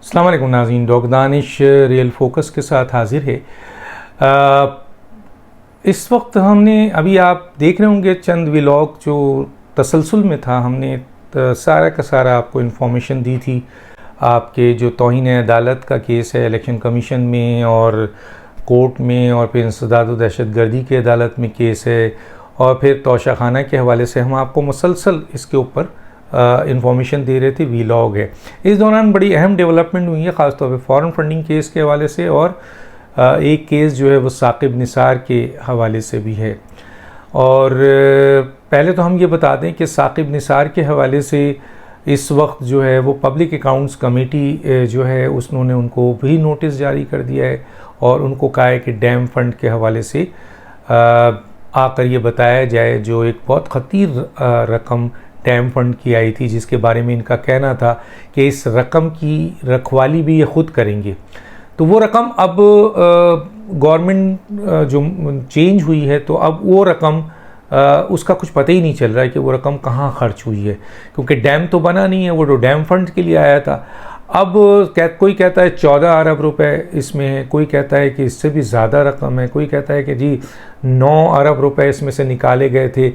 अस्सलाम वालेकुम नाज़रीन, डॉक्टर दानिश रियल फोकस के साथ हाजिर है। इस वक्त हमने अभी आप देख रहे होंगे चंद व्लॉग जो तसलसल में था, हमने सारा का सारा आपको इन्फॉर्मेशन दी थी। आपके जो तौहीन अदालत का केस है इलेक्शन कमीशन में और कोर्ट में, और फिर इंसदाद व दहशतगर्दी की अदालत में केस है, और फिर तोशाखाना के हवाले से हम आपको मुसलसल इसके ऊपर इंफॉर्मेशन दे रहे थे। वीलॉग है। इस दौरान बड़ी अहम डेवलपमेंट हुई है, ख़ासतौर पे फॉरेन फंडिंग केस के हवाले से, और एक केस जो है वो साकिब निसार के हवाले से भी है। और पहले तो हम ये बता दें कि साकिब निसार के हवाले से इस वक्त जो है वो पब्लिक अकाउंट्स कमेटी जो है उसने उनको भी नोटिस जारी कर दिया है, और उनको कहा है कि डैम फंड के हवाले से आकर ये बताया जाए, जो एक बहुत ख़तीर रकम डैम फंड की आई थी, जिसके बारे में इनका कहना था कि इस रकम की रखवाली भी ये ख़ुद करेंगे। तो वो रकम अब गवर्नमेंट जो चेंज हुई है, तो अब वो रकम उसका कुछ पता ही नहीं चल रहा है कि वो रकम कहाँ खर्च हुई है, क्योंकि डैम तो बना नहीं है, वो तो डैम फंड के लिए आया था। अब कोई कहता है 14 अरब रुपए इसमें है, कोई कहता है कि इससे भी ज़्यादा रकम है, कोई कहता है कि जी 9 अरब रुपए इसमें से निकाले गए थे,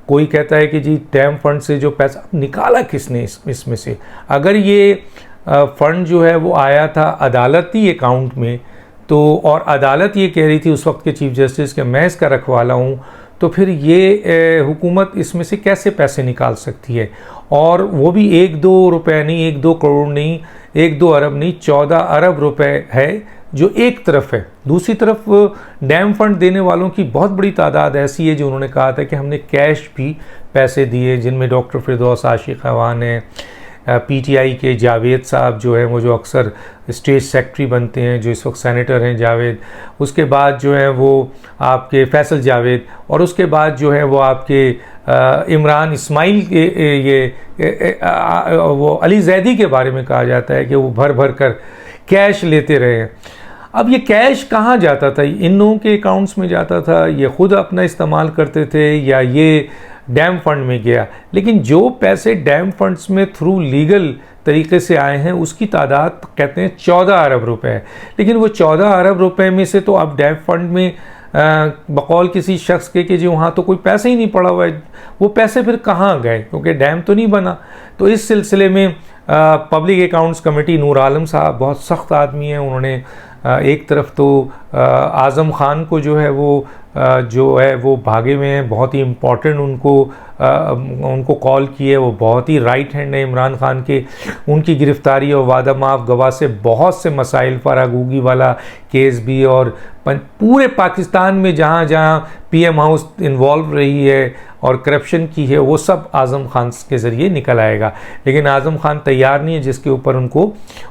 कोई कहता है कि जी डैम फंड से जो पैसा निकाला किसने इसमें से। अगर ये फ़ंड जो है वो आया था अदालती अकाउंट में, तो और अदालत ये कह रही थी उस वक्त के चीफ जस्टिस के मैं इसका रखवाला हूँ, तो फिर ये हुकूमत इसमें से कैसे पैसे निकाल सकती है। और वो भी 1-2 रुपए नहीं, 1-2 करोड़ नहीं, 1-2 अरब नहीं, 14 अरब रुपए है जो एक तरफ है। दूसरी तरफ डैम फंड देने वालों की बहुत बड़ी तादाद ऐसी है जो उन्होंने कहा था कि हमने कैश भी पैसे दिए, जिनमें डॉक्टर फिरदौस आशिक अवान है, पीटीआई के जावेद साहब जो हैं वो जो अक्सर स्टेट सेक्रेटरी बनते हैं, जो इस वक्त सेनेटर हैं जावेद, उसके बाद जो है वो आपके फैसल जावेद, और उसके बाद जो है वो आपके इमरान इस्माइल के वो अली जैदी के बारे में कहा जाता है कि वो भर भर कर कैश लेते रहे। अब ये कैश कहाँ जाता था? इन लोगों के अकाउंट्स में जाता था, ये ख़ुद अपना इस्तेमाल करते थे, या ये डैम फंड में गया? लेकिन जो पैसे डैम फंड्स में थ्रू लीगल तरीके से आए हैं उसकी तादाद कहते हैं 14 अरब रुपए है। लेकिन वो 14 अरब रुपए में से तो अब डैम फंड में बकौल किसी शख्स के कि जो वहाँ तो कोई पैसे ही नहीं पड़ा हुआ है, वो पैसे फिर कहाँ गए, क्योंकि डैम तो नहीं बना। तो इस सिलसिले में public accounts committee, Noor Alam साहब बहुत सख्त आदमी हैं, उन्होंने एक तरफ तो आज़म ख़ान को जो है वो भागे हुए हैं, बहुत ही इम्पॉर्टेंट उनको कॉल की है, वो बहुत ही राइट हैंड है इमरान ख़ान के। उनकी गिरफ़्तारी और वादा माफ़ गवाह से बहुत से मसाइल, फरागूगी वाला केस भी, और पूरे पाकिस्तान में जहाँ जहाँ पीएम हाउस इन्वॉल्व रही है और करप्शन की है, वो सब आज़म ख़ान के ज़रिए निकल आएगा। लेकिन आज़म ख़ान तैयार नहीं है, जिसके ऊपर उनको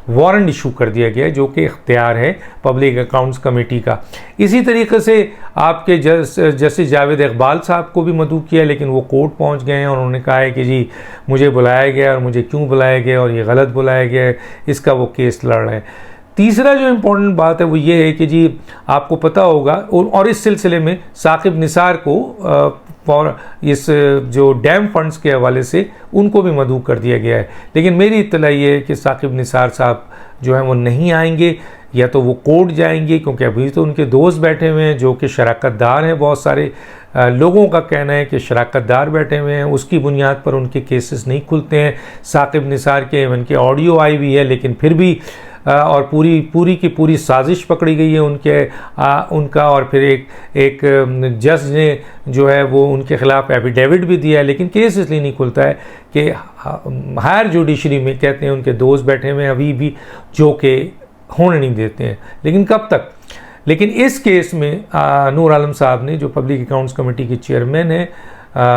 वारंट इशू कर दिया गया है, जो कि इख्तियार है पब्लिक अकाउंट्स कमेटी का। इसी तरीके से आपके जस्टिस जावेद इकबाल साहब को भी मदऊ किया, लेकिन वो कोर्ट पहुंच गए हैं और उन्होंने कहा है कि जी मुझे बुलाया गया, और मुझे क्यों बुलाया गया और ये गलत बुलाया गया है, इसका वो केस लड़ रहे हैं। तीसरा जो इम्पोर्टेंट बात है वो ये है कि जी आपको पता होगा, और इस सिलसिले में साकिब निसार को और इस जो डैम फंड्स के हवाले से उनको भी मदऊ कर दिया गया है। लेकिन मेरी इत्तला ये है कि साकिब निसार साहब जो हैं वो नहीं आएंगे, या तो वो कोर्ट जाएंगे, क्योंकि अभी तो उनके दोस्त बैठे हुए हैं जो कि शराकतदार हैं। बहुत सारे लोगों का कहना है कि शराकतदार बैठे हुए हैं, उसकी बुनियाद पर उनके केसेस नहीं खुलते हैं। साकिब निसार के उनके ऑडियो आई हुई है, लेकिन फिर भी और पूरी की पूरी साजिश पकड़ी गई है उनका। और फिर एक जज ने जो है वो उनके ख़िलाफ़ एफिडेविट भी दिया है, लेकिन केस इसलिए नहीं खुलता है कि हायर जुडिशरी में कहते हैं उनके दोस्त बैठे हुए हैं अभी भी, जो कि होने नहीं देते हैं। लेकिन कब तक? लेकिन इस केस में नूर आलम साहब ने, जो पब्लिक अकाउंट्स कमेटी के चेयरमैन है,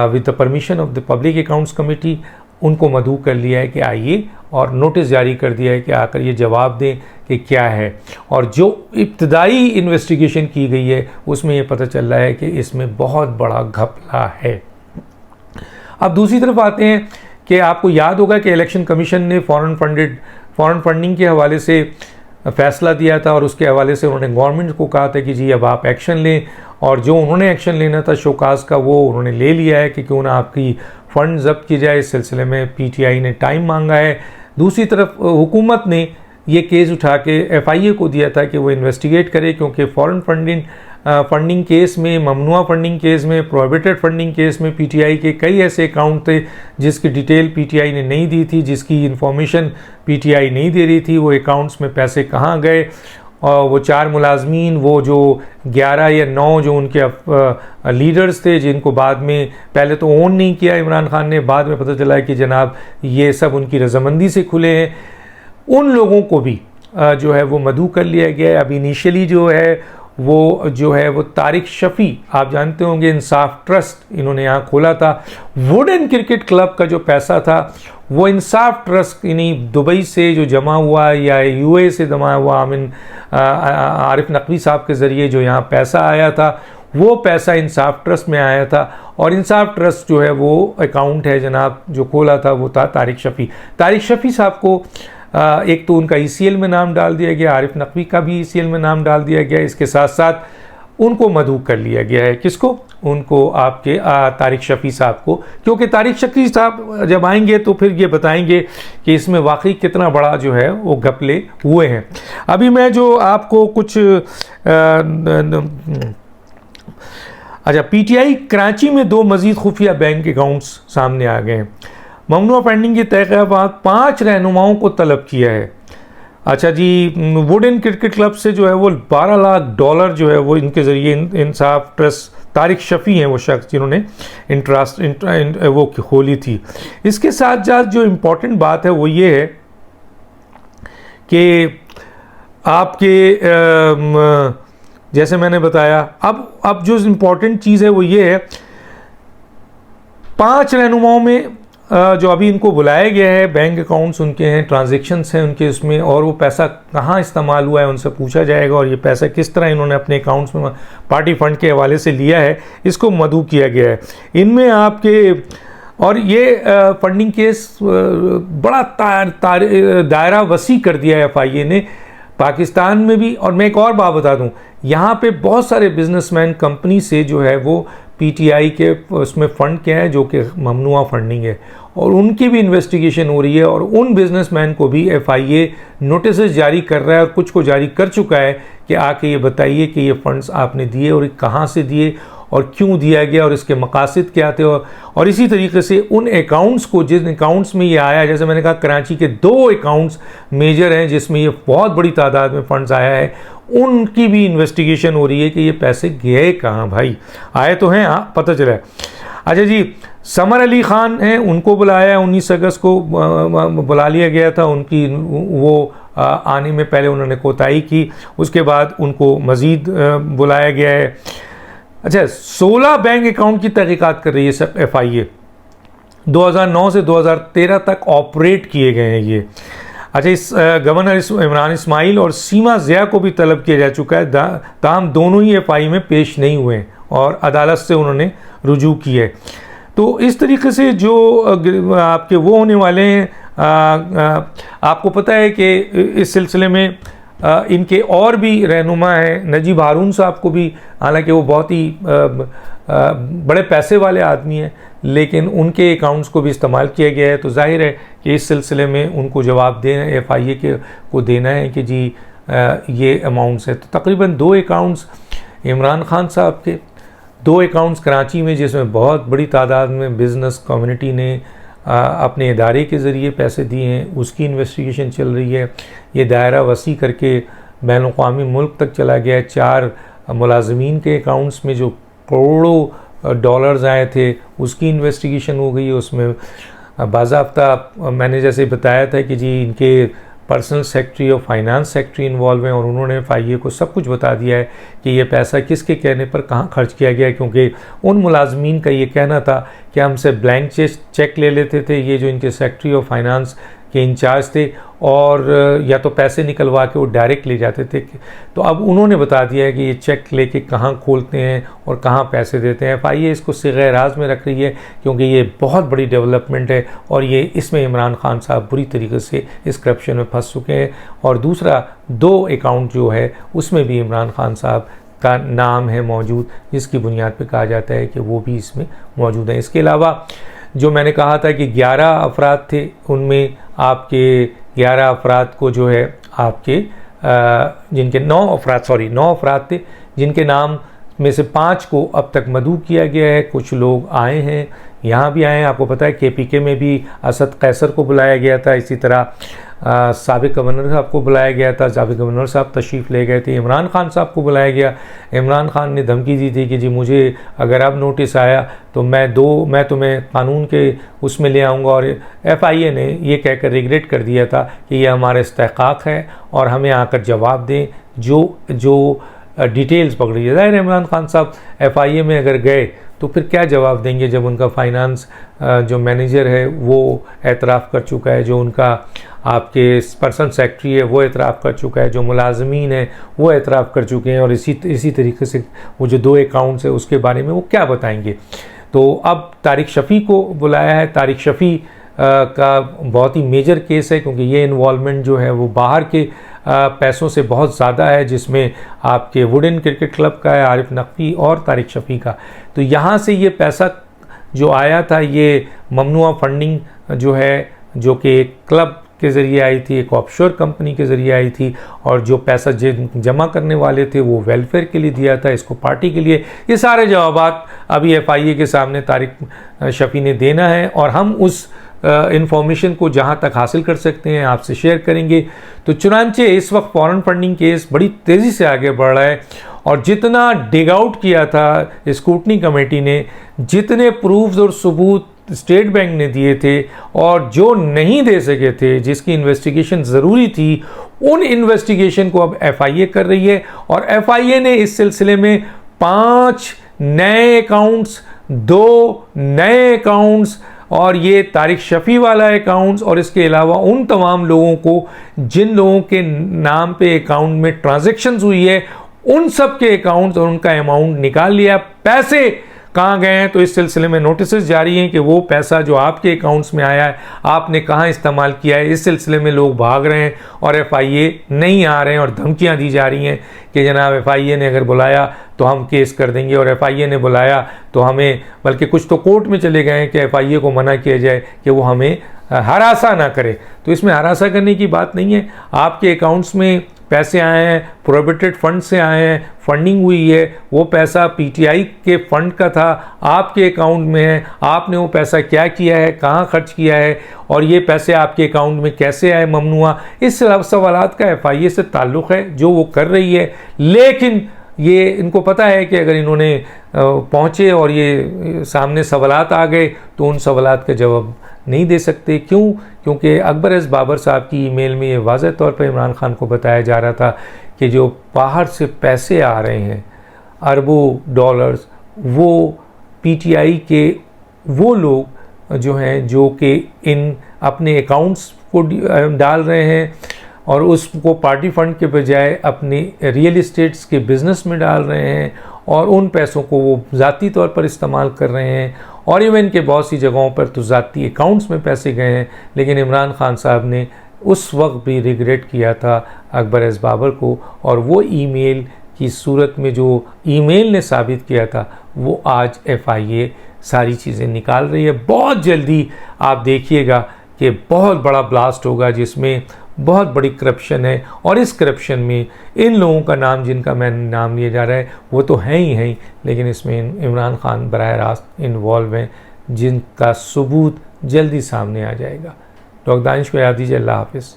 with the permission of the public accounts committee, उनको मदऊ कर लिया है कि आइए, और नोटिस जारी कर दिया है कि आकर ये जवाब दें कि क्या है। और जो इब्तदाई इन्वेस्टिगेशन की गई है उसमें ये पता चल रहा है कि इसमें बहुत बड़ा घपला है। अब दूसरी तरफ आते हैं कि आपको याद होगा कि इलेक्शन कमीशन ने फॉरेन फंडिंग के हवाले से फ़ैसला दिया था, और उसके हवाले से उन्होंने गवर्नमेंट को कहा था कि जी अब आप एक्शन लें, और जो उन्होंने एक्शन लेना था शोकास का वो उन्होंने ले लिया है कि क्यों ना आपकी फ़ंड जब्त की जाए। इस सिलसिले में पीटीआई ने टाइम मांगा है। दूसरी तरफ हुकूमत ने ये केस उठा के FIA को दिया था कि वो इन्वेस्टिगेट करे, क्योंकि फॉरेन फंडिंग केस में, ममनुआ फंडिंग केस में, प्रोहिबिटेड फंडिंग केस में PTI के कई ऐसे अकाउंट थे जिसकी डिटेल PTI ने नहीं दी थी, जिसकी इंफॉर्मेशन PTI नहीं दे रही थी। वो अकाउंट्स में पैसे कहाँ गए, और वो 4 मुलाजमीन, वो जो 11 या 9 जो उनके लीडर्स थे, जिनको बाद में पहले तो ओन नहीं किया इमरान खान ने, बाद में पता चला कि जनाब ये सब उनकी रजामंदी से खुले हैं, उन लोगों को भी जो है वो मदऊ कर लिया गया है। अब इनिशियली जो है वो तारिक शफ़ी, आप जानते होंगे, इंसाफ ट्रस्ट इन्होंने यहाँ खोला था। वुडन क्रिकेट क्लब का जो पैसा था वो इंसाफ ट्रस्ट यानी दुबई से जो जमा हुआ या UAE से जमा हुआ, आरिफ नकवी साहब के ज़रिए जो यहाँ पैसा आया था, वो पैसा इंसाफ ट्रस्ट में आया था। और इंसाफ ट्रस्ट जो है वो अकाउंट है जनाब जो खोला था वो था तारिक शफ़ी साहब को एक तो उनका ECL में नाम डाल दिया गया, आरिफ नकवी का भी ECL में नाम डाल दिया गया, इसके साथ साथ उनको मदऊ कर लिया गया है। किसको? उनको, आपके तारिक शफ़ी साहब को, क्योंकि तारिक शफ़ी साहब जब आएंगे तो फिर ये बताएंगे कि इसमें वाकई कितना बड़ा जो है वो घपले हुए हैं। अभी मैं जो आपको कुछ अच्छा, PTI कराची में 2 मज़ीद खुफिया बैंक अकाउंट्स सामने आ गए हैं। ममनुआ फंडिंग की तहक़ीक़ात 5 रहनुमाओं को तलब किया है। अच्छा जी, वुडन क्रिकेट क्लब से जो है वो $12 लाख जो है वो इनके ज़रिए इंसाफ ट्रस्ट, तारिक शफ़ी हैं वो शख्स जिन्होंने वो खोली थी। इसके साथ साथ जो इम्पोर्टेंट बात है वो ये है कि आपके जैसे मैंने बताया, अब जो इम्पोर्टेंट चीज़ है वो ये है, 5 रहनुमाओं में जो अभी इनको बुलाया गया है, बैंक अकाउंट्स उनके हैं, ट्रांजैक्शंस हैं उनके उसमें, और वो पैसा कहाँ इस्तेमाल हुआ है उनसे पूछा जाएगा, और ये पैसा किस तरह इन्होंने अपने अकाउंट्स में पार्टी फंड के हवाले से लिया है, इसको मदऊ किया गया है। इनमें आपके, और ये फंडिंग केस बड़ा दायरा वसी कर दिया है FIA ने पाकिस्तान में भी। और मैं एक और बात बता दूं, यहाँ पे बहुत सारे बिजनेसमैन कंपनी से जो है वो PTI के उसमें फ़ंड क्या है जो कि ममनुआ फंडिंग है, और उनकी भी इन्वेस्टिगेशन हो रही है, और उन बिजनेसमैन को भी FIA नोटिस जारी कर रहा है, और कुछ को जारी कर चुका है कि आके ये बताइए कि ये फ़ंड्स आपने दिए और कहाँ से दिए और क्यों दिया गया और इसके मकासद क्या थे। और इसी तरीके से उन अकाउंट्स को, जिन अकाउंट्स में ये आया, जैसे मैंने कहा कराची के 2 अकाउंट्स मेजर हैं जिसमें ये बहुत बड़ी तादाद में फ़ंड्स आया है, उनकी भी इन्वेस्टिगेशन हो रही है कि ये पैसे गए कहाँ भाई, आए तो हैं, हाँ पता चला है। अच्छा जी, समर अली ख़ान हैं, उनको बुलाया है, 19 अगस्त को बुला लिया गया था। उनकी वो आने में पहले उन्होंने कोताही की, उसके बाद उनको मज़ीद बुलाया गया है। अच्छा, 16 बैंक अकाउंट की तहकीकात कर रही है सब FIA, 2009 से 2013 तक ऑपरेट किए गए हैं ये। अच्छा, इस गवर्नर इमरान इस्माइल और सीमा ज़िया को भी तलब किया जा चुका है, ताहम दोनों ही FIA में पेश नहीं हुए और अदालत से उन्होंने रुजू की है। तो इस तरीके से जो आपके वो होने वाले हैं, आपको पता है कि इस सिलसिले में इनके और भी रहनुमा हैं, नजीब हारून साहब को भी, हालांकि वो बहुत ही बड़े पैसे वाले आदमी हैं, लेकिन उनके अकाउंट्स को भी इस्तेमाल किया गया है। तो जाहिर है कि इस सिलसिले में उनको जवाब देना FIA को देना है कि जी ये अमाउंट्स है। तो तकरीबन 2 अकाउंट्स इमरान खान साहब के, 2 अकाउंट्स कराची में जिसमें बहुत बड़ी तादाद में बिज़नेस कम्युनिटी ने अपने इदारे के ज़रिए पैसे दिए हैं, उसकी इन्वेस्टिगेशन चल रही है। ये दायरा वसी करके बैनुल-अक़वामी मुल्क तक चला गया है। 4 मुलाजमीन के अकाउंट्स में जो करोड़ों डॉलर्स आए थे उसकी इन्वेस्टिगेशन हो गई है। उसमें बाज़ाब्ता मैंने जैसे बताया था कि जी इनके पर्सनल सेक्रेटरी और फाइनेंस सेक्रेटरी इन्वॉल्व हैं, और उन्होंने FIA को सब कुछ बता दिया है कि ये पैसा किसके कहने पर कहाँ खर्च किया गया है, क्योंकि उन मुलाजमीन का ये कहना था कि हमसे ब्लैंक चेक ले लेते थे ये जो इनके सेक्रेटरी और फाइनेंस के इंचार्ज थे, और या तो पैसे निकलवा के वो डायरेक्ट ले जाते थे। तो अब उन्होंने बता दिया है कि ये चेक लेके कहाँ खोलते हैं और कहाँ पैसे देते हैं। FIA इसको सिग़े राज में रख रही है क्योंकि ये बहुत बड़ी डेवलपमेंट है, और ये इसमें इमरान खान साहब बुरी तरीके से इस करप्शन में फंस चुके हैं। और दूसरा 2 अकाउंट जो है उसमें भी इमरान खान साहब का नाम है मौजूद, जिसकी बुनियाद पर कहा जाता है कि वो भी इसमें मौजूद है। इसके अलावा जो मैंने कहा था कि 11 अफराद थे, उनमें आपके 11 अफराद को जो है आपके जिनके 9 अफराद थे, जिनके नाम में से 5 को अब तक मदऊ किया गया है। कुछ लोग आए हैं, यहाँ भी आए हैं। आपको पता है KPK में भी असद कैसर को बुलाया गया था, इसी तरह साबिक गवर्नर साहब को बुलाया गया था। साबिक गवर्नर साहब तशरीफ़ ले गए थे। इमरान खान साहब को बुलाया गया। इमरान खान ने धमकी दी थी कि जी मुझे अगर अब नोटिस आया तो मैं तुम्हें कानून के उसमें ले आऊँगा, और FIA ने ये कहकर रिग्रेट कर दिया था कि ये हमारा इस्तेहक़ाक़ है और हमें आकर जवाब दें जो डिटेल्स पकड़ी है। ज़ाहिर है इमरान खान साहब FIA में अगर गए तो फिर क्या जवाब देंगे जब उनका फाइनेंस जो मैनेजर है वो एतराफ़ कर चुका है, जो उनका आपके पर्सनल सेक्रेटरी है वो एतराफ़ कर चुका है, जो मुलाजमीन है वो एतराफ़ कर चुके हैं, और इसी तरीके से वो जो 2 अकाउंट्स है उसके बारे में वो क्या बताएंगे। तो अब तारिक शफ़ी को बुलाया है। तारिक शफ़ी का बहुत ही मेजर केस है, क्योंकि ये इन्वॉल्वमेंट जो है वो बाहर के पैसों से बहुत ज़्यादा है, जिसमें आपके वुडन क्रिकेट क्लब का है, आरिफ नकवी और तारिक शफ़ी का। तो यहाँ से ये पैसा जो आया था, ये ममनुआ फंडिंग जो है, जो कि एक क्लब के ज़रिए आई थी, एक ऑफशोर कंपनी के ज़रिए आई थी, और जो पैसा जमा करने वाले थे वो वेलफेयर के लिए दिया था, इसको पार्टी के लिए। ये सारे जवाबात अभी FIA के सामने तारिक शफ़ी ने देना है, और हम उस इंफॉर्मेशन को जहाँ तक हासिल कर सकते हैं आपसे शेयर करेंगे। तो चुनांचे इस वक्त फॉरेन फंडिंग केस बड़ी तेज़ी से आगे बढ़ रहा है, और जितना डिग आउट किया था स्क्रूटनी कमेटी ने, जितने प्रूफ्स और सबूत स्टेट बैंक ने दिए थे, और जो नहीं दे सके थे, जिसकी इन्वेस्टिगेशन ज़रूरी थी, उन इन्वेस्टिगेशन को अब FIA कर रही है। और FIA ने इस सिलसिले में 5 नए अकाउंट्स, 2 नए अकाउंट्स, और ये तारिक शफ़ी वाला अकाउंट्स, और इसके अलावा उन तमाम लोगों को जिन लोगों के नाम पे अकाउंट में ट्रांजैक्शंस हुई है, उन सब के अकाउंट्स और उनका अमाउंट निकाल लिया। पैसे कहाँ गए हैं, तो इस सिलसिले में नोटिसेस जारी हैं कि वो पैसा जो आपके अकाउंट्स में आया है आपने कहाँ इस्तेमाल किया है। इस सिलसिले में लोग भाग रहे हैं और FIA नहीं आ रहे हैं, और धमकियाँ दी जा रही हैं कि जनाब FIA ने अगर बुलाया तो हम केस कर देंगे, और FIA ने बुलाया तो हमें, बल्कि कुछ तो कोर्ट में चले गए हैं कि FIA को मना किया जाए कि वो हमें हरासा ना करे। तो इसमें हरासा करने की बात नहीं है। आपके अकाउंट्स में पैसे आए हैं, प्रोहिबिटेड फंड से आए हैं, फंडिंग हुई है, वो पैसा PTI के फंड का था, आपके अकाउंट में है, आपने वो पैसा क्या किया है, कहाँ खर्च किया है, और ये पैसे आपके अकाउंट में कैसे आए ममनुआ। इस सवालात का FIA से ताल्लुक़ है जो वो कर रही है, लेकिन ये इनको पता है कि अगर इन्होंने पहुँचे और ये सामने सवालात आ गए तो उन सवालात का जवाब नहीं दे सकते। क्यों? क्योंकि अकबर एस बाबर साहब की ईमेल में ये वाज़ह तौर पर इमरान खान को बताया जा रहा था कि जो बाहर से पैसे आ रहे हैं अरबों डॉलर्स, वो PTI के वो लोग जो हैं जो कि इन अपने अकाउंट्स को डाल रहे हैं, और उसको पार्टी फंड के बजाय अपने रियल इस्टेट्स के बिज़नेस में डाल रहे हैं, और उन पैसों को वो ज़ाती तौर पर इस्तेमाल कर रहे हैं, और इवन के बहुत सी जगहों पर तो ज़ाती अकाउंट्स में पैसे गए हैं। लेकिन इमरान खान साहब ने उस वक्त भी रिग्रेट किया था अकबर एस बाबर को, और वो ईमेल की सूरत में जो ईमेल ने साबित किया था वो आज FIA सारी चीज़ें निकाल रही है। बहुत जल्दी आप देखिएगा कि बहुत बड़ा ब्लास्ट होगा जिसमें बहुत बड़ी करप्शन है, और इस करप्शन में इन लोगों का नाम, जिनका मैं नाम लिया जा रहा है, वो तो हैं ही, लेकिन इसमें इमरान खान बराह रास्त इन्वॉल्व हैं, जिनका सबूत जल्दी सामने आ जाएगा। डॉक्टर दानिश को याद दीजिए। अल्लाह हाफ़िज़।